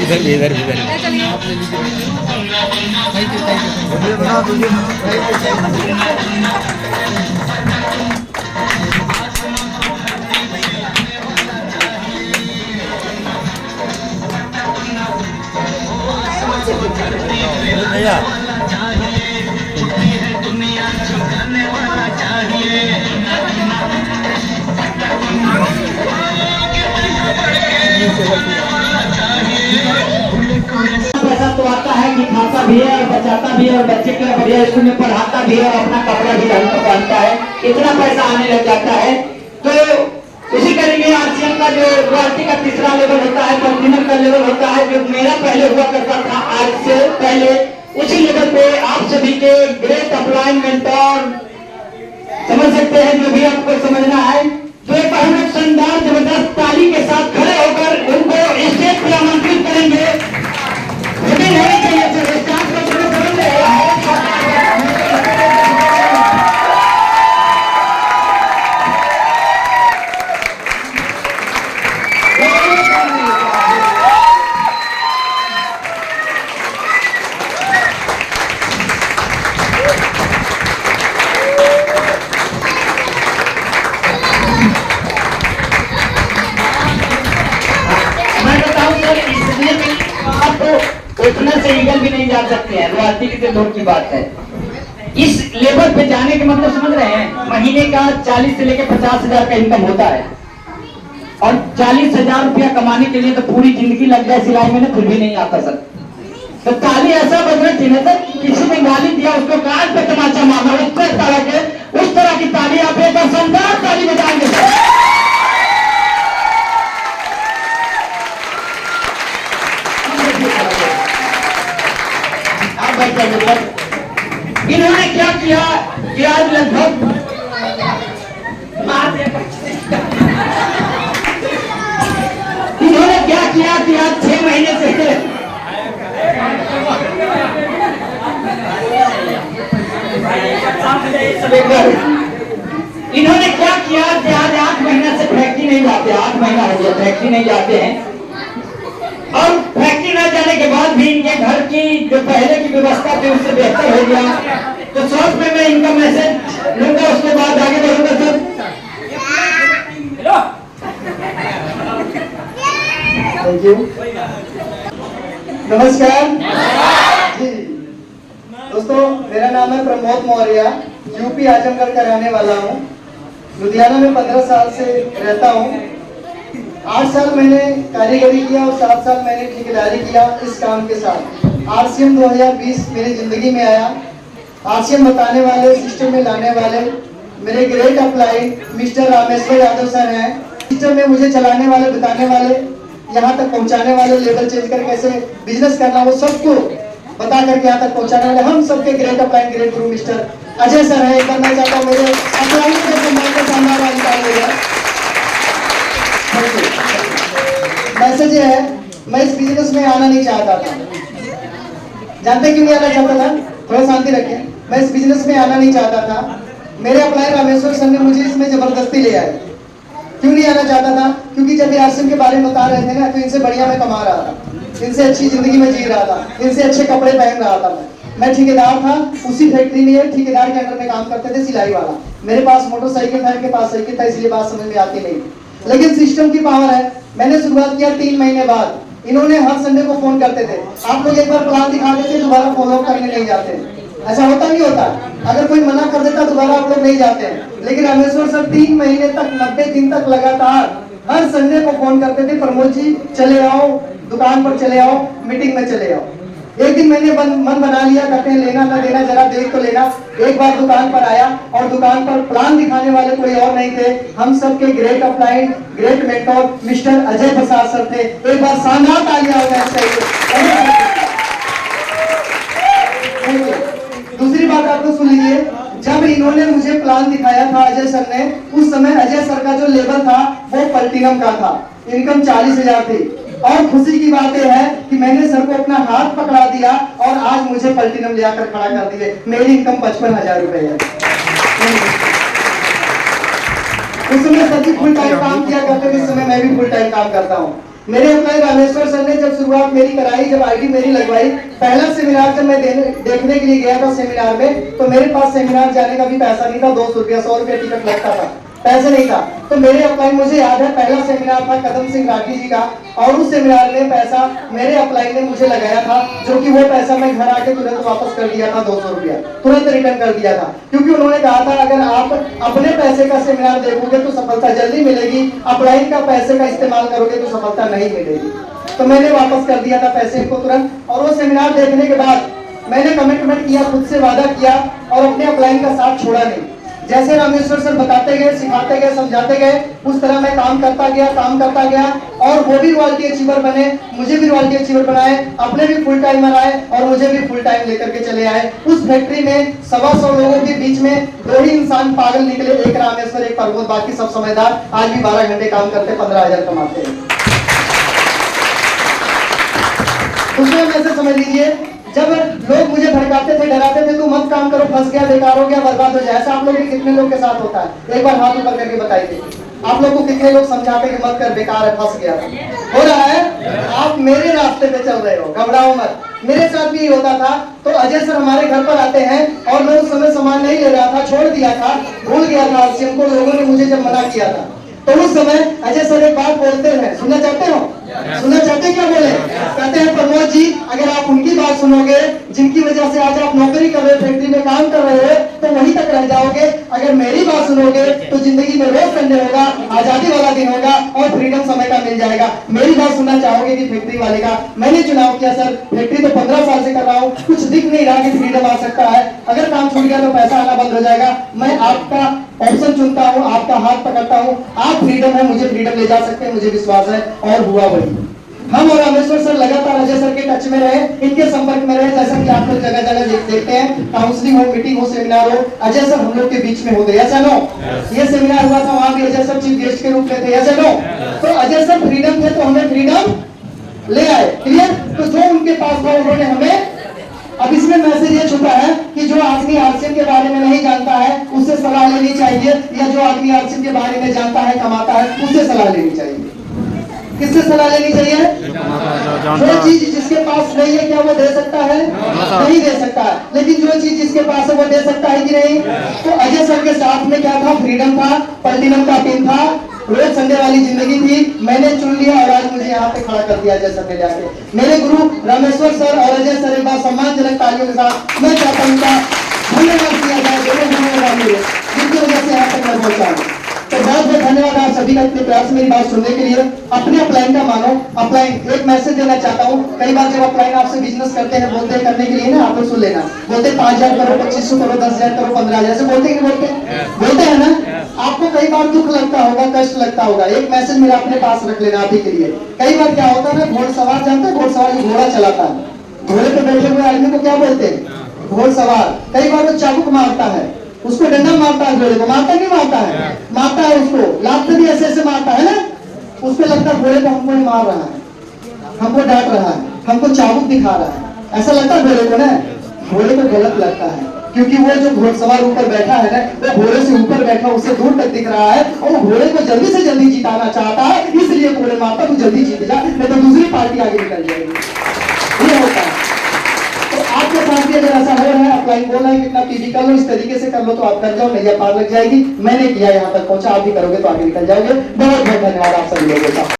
इधर इधर इधर भैया पैसा तो आता है कि खाता भी है और बचाता भी है और बच्चे के बढ़िया स्कूल में पढ़ाता भी है और अपना कपड़ा भी ढंग का पहनता है, इतना पैसा आने लग जाता है। तो उसी करीब आरसीएम का जो रॉयल्टी का तीसरा लेवल होता है, प्लैटिनम का लेवल होता है, जो मेरा पहले हुआ करता था आज से पहले, उसी लेवल पे आप सभी के ग्रेट अपलाइन मेंटोर समझ सकते हैं। जो भी आपको समझना है तो एक बार हम शानदार जबरदस्त ताली के साथ खड़े होकर उनको स्टेज पर आमंत्रित करेंगे। होने चाहिए सर, स्टाफ को शुरू करेंगे। उतना से ईगल भी नहीं जा सकते हैं, रॉयल्टी की तो दूर की बात है। इस लेवल पे जाने के मतलब समझ रहे हैं, महीने का 40 से लेकर 50,000 का इनकम होता है और 40,000 रुपया कमाने के लिए तो पूरी जिंदगी लग जाए सिलाई में ना, फिर भी नहीं आता सर। तो ताली ऐसा बजना चाहिए सर, किसी ने गाली दिया उसको कान पे तमाचा मारना, उस तरह की ताली आप एक शानदार ताली बजाएंगे सर। इन्होंने क्या किया कि आज लगभग इन्होंने क्या किया कि आज 6 महीने से इन्होंने क्या किया कि आज 8 महीने से फैक्ट्री नहीं जाते, 8 महीना हो गया फैक्ट्री नहीं जाते हैं। और फैक्ट्री न जाने के बाद भी इनके घर की जो पहले की व्यवस्था थी उससे बेहतर हो गया। तो 100 रुपए में इनका मैसेज लूंगा, उसके बाद आगे बढ़ूंगा सर। थैंक यू, नमस्कार जी दोस्तों, मेरा नाम है प्रमोद मौर्य, यूपी आजमगढ़ का रहने वाला हूँ। लुधियाना में 15 साल से रहता हूँ। 8 साल मैंने कारीगरी किया और 7 साल मैंने ठेकेदारी किया इस काम के साथ। आरसीएम 2020 मेरी जिंदगी में आया। आरसीएम बताने वाले, सिस्टम में लाने वाले मेरे great upline mister Rameshwar Yadav sir हैं। सिस्टम में मुझे चलाने वाले, बताने वाले, यहाँ तक पहुँचाने वाले, लेवल चेंज कर कैसे बिजनेस करना वो सबको बता करके यहाँ तक पहुँचाने वाले हम सबके ग्रेट अपलाइन ग्रेट गुरु मिस्टर अजय सर है। एक बार मैं चाहता हूँ मेरे अपलाइन के सम्मान का सामना निकाल। मैसेज ये है, मैं इस बिजनेस में आना नहीं चाहता था। जानते क्यों नहीं आना चाहता था? थोड़ा शांति रखें। मैं इस बिजनेस में आना नहीं चाहता था। मेरे अपलाइन रामेश्वर सर ने मुझे इसमें जबरदस्ती ले आए। क्यों नहीं आना चाहता था? क्योंकि जब ये आरसीएम के बारे में बता रहे थे ना, तो इनसे बढ़िया मैं कमा रहा था, इनसे अच्छी जिंदगी में जी रहा था, इनसे अच्छे कपड़े पहन रहा था। मैं ठेकेदार था, उसी फैक्ट्री में ठेकेदार के अंडर में काम करते थे, सिलाई वाला। मेरे पास मोटरसाइकिल था, इनके पास साइकिल था, इसलिए बात समझ में आती नहीं। लेकिन सिस्टम की पावर है। मैंने शुरुआत किया 3 महीने बाद। इन्होंने हर संडे को फोन करते थे, आप लोग एक बार प्लान दिखा देते, दोबारा फॉलो करने नहीं जाते। ऐसा होता नहीं होता? अगर कोई मना कर देता दोबारा आप लोग नहीं जाते हैं। लेकिन रामेश्वर सर 3 महीने तक, 90 दिन तक लगातार हर संडे को फोन करते थे, प्रमोद जी चले आओ, दुकान पर चले आओ, मीटिंग में चले आओ। एक दिन मैंने मन बना लिया, कहते हैं लेना ना देना जरा देख तो लेना। एक बार दुकान पर आया और दुकान पर प्लान दिखाने वाले कोई और नहीं थे, हम सबके great upline great mentor mister Ajay Prasad sir थे। एक बार शानदार तालियां हो जानी चाहिए। दूसरी बात आपको सुन लीजिए, जब इन्होंने मुझे प्लान दिखाया था अजय सर ने, उस समय अजय सर का जो लेवल था वो प्लैटिनम का था, इनकम 40,000 थी। और खुशी की बात यह है कि मैंने सर को अपना हाथ पकड़ा दिया और आज मुझे प्लैटिनम ले आकर खड़ा कर दिए। मेरी इनकम 55,000 रुपए है। उस समय सर जी फुल टाइम काम किया करते थे, इस समय मैं भी फुल टाइम काम करता हूँ। मेरे एम्प्लॉय रामेश्वर सर ने जब शुरुआत मेरी कराई, जब आईडी मेरी लगवाई, पहला सेमिनार जब मैं देखने के लिए गया था सेमिनार में, तो मेरे पास सेमिनार जाने का भी पैसा नहीं था। 200 रुपया 100 रुपया टिकट लगता था, पैसे नहीं था। तो मेरे अप्लाई, मुझे याद है पहला सेमिनार था कदम सिंह राठी जी का, और उस सेमिनार में पैसा मेरे अप्लाई ने मुझे लगाया था, जो कि वो पैसा मैं घर आके तुरंत वापस कर दिया था। 200 रुपया तुरंत रिटर्न कर दिया था, क्योंकि उन्होंने कहा था अगर आप अपने पैसे का सेमिनार देखोगे तो सफलता जल्दी मिलेगी, अप्लाई का पैसे का इस्तेमाल करोगे तो सफलता नहीं मिलेगी। तो मैंने वापस कर दिया था पैसे को तुरंत, और वो सेमिनार देखने के बाद मैंने कमिटमेंट किया, खुद से वादा किया, और अपने अप्लाई का साथ छोड़ा नहीं। जैसे रामेश्वर सर बताते गए, सिखाते गए, समझाते गए, उस तरह मैं काम करता गया, और वो भी रॉयल्टी अचीवर बने, मुझे भी रॉयल्टी अचीवर बनाए, अपने भी फुल टाइमर आए, और मुझे भी फुल टाइम लेकर के चले आए। उस फैक्ट्री में 125 लोगों के बीच में 2 ही इंसान पागल निकले, एक रामेश्वर, एक प्रमोद, बाकी सब समझदार। आज भी 12 घंटे काम करते, 15,000 कमाते हैं। दूसरा मैसेज समझ लीजिए, जब लोग मुझे भड़काते थे, डराते थे, तू मत काम करो, फंस गया, बेकार हो गया, बर्बाद हो जाए, ऐसा आप लोग कितने लोग के साथ होता है? एक बार हाथ ऊपर करके बताइए, आप लोग को कितने लोग समझाते कि मत कर, बेकार है, फंस गया? हो रहा है? आप मेरे रास्ते पे चल रहे हो, घबराओ मत। मेरे साथ भी होता था। तो अजय सर हमारे घर पर आते हैं, और मैं उस समय सामान नहीं ले रहा था, छोड़ दिया था, भूल गया था आरसीएम को, लोगों ने मुझे जब मना किया था, तो उस समय अजय सर एक बात बोलते हैं, सुनना चाहते हो? सुनना चाहते क्या बोले? कहते हैं प्रमोद जी, अगर आप उनकी बात सुनोगे जिनकी वजह से आज आप नौकरी कर रहे हो, फैक्ट्री में काम कर रहे हो, तो वहीं तक रह जाओगे। अगर मेरी बात सुनोगे तो जिंदगी में रोज संडे होगा, आजादी वाला दिन होगा, और फ्रीडम समय का मिल जाएगा। मेरी बात सुनना चाहोगे कि फैक्ट्री वाले का? मैंने चुनाव किया सर, फैक्ट्री तो 15 साल से कर रहा हूँ, कुछ दिख नहीं रहा कि फ्रीडम आ सकता है। अगर काम छूट गया तो पैसा आना बंद हो जाएगा। मैं आपका ऑप्शन चुनता हूँ, आपका हाथ पकड़ता हूँ, आप फ्रीडम है, मुझे फ्रीडम ले जा सकते हैं, मुझे विश्वास है, और हुआ वही। हम और रामेश्वर सर लगातार अजय सर के टच में रहे, इनके संपर्क में रहे, जैसा कि आप लोग जगह जगह देखते हैं, काउंसलिंग हो, मीटिंग हो, सेमिनार हो, अजय सर हम लोग के बीच में होते, ऐसा नो? ये सेमिनार हुआ था, वहां भी अजय सर चीफ गेस्ट के रूप में थे, ऐसा नो? तो अजय सर फ्रीडम थे, तो हमें फ्रीडम ले आए। क्लियर? तो जो उनके पास था उन्होंने हमें। अब इसमें मैसेज ये छुपा है कि जो आदमी आरसीएम के बारे में नहीं जानता है उससे सलाह लेनी चाहिए, या जो आदमी आरसीएम के बारे में जानता है, कमाता है, उससे सलाह लेनी चाहिए। किससे सलाह लेनी चाहिए? जो चीज जिसके पास नहीं है, क्या वो दे सकता है? नहीं दे सकता है। लेकिन जो चीज जिसके पास है वो दे सकता है कि नहीं? तो अजय सर के साथ में क्या था? फ्रीडम था, प्लैटिनम का पिन था, रोज संडे वाली जिंदगी थी। मैंने चुन लिया, और आज मुझे यहाँ पे खड़ा कर दिया अजय सर ने जाके। मेरे गुरु रामेश्वर सर और अजय सर, एक बार सम्मानजनक तालियों के साथ मैं चाहता हूँ धन्यवाद दिया जाए, दोनों धन्यवाद मिले, जिनकी वजह से यहाँ तक मैं पहुंचा हूँ। तो बहुत बहुत धन्यवाद आप सभी का इतने प्यार से मेरी बात सुनने के लिए। अपने अपलाइन का मानो, अपलाइन एक मैसेज देना चाहता हूँ। कई बार जब अपलाइन आपसे बिजनेस करते हैं, बोलते हैं करने के लिए ना, आप लोग सुन लेना, बोलते 5,000 करो, 2,500 करो, 10,000 करो, 15,000 से बोलते हैं, बोलते हैं ना। आपको कई बार दुख लगता होगा, कष्ट लगता होगा, एक मैसेज मेरा अपने पास रख लेना आप ही के लिए। कई बार क्या होता है ना, घोड़सवार जानते हैं, घोड़सवार जो घोड़ा चलाता है, घोड़े पे बैठे हुए आदमी को क्या बोलते हैं? घोड़सवार। कई बार वो चाबुक मारता है, उसको डंडा मारता है, घोड़े को मारता नहीं, मारता है, मारता है उसको, लात भी ऐसे ऐसे मारता है ना, उसको लगता है घोड़े को हमको मार रहा है, हमको डांट रहा है, हमको चाबुक दिखा रहा है, ऐसा लगता है घोड़े को ना। घोड़े को गलत लगता है, क्योंकि वो जो घोड़सवार ऊपर बैठा है ना, वो घोड़े से ऊपर बैठा, उससे दूर तक दिख रहा है, और वो घोड़े को जल्दी से जल्दी जिताना चाहता है, इसलिए घोड़े मारता, तू जल्दी जीत जा, नहीं तो दूसरी पार्टी आगे निकल जाएगी। ये होता है। तो आपके साथ भी अगर ऐसा हो रहा है, अप्लाई बोल रहा है कितना पीडी कर लो, इस तरीके से कर लो तो आप कर जाओ, नैया पार लग जाएगी। मैंने किया, यहाँ तक पहुंचा, आप भी करोगे तो आगे निकल जाओगे। बहुत बहुत धन्यवाद आप सभी लोगों का।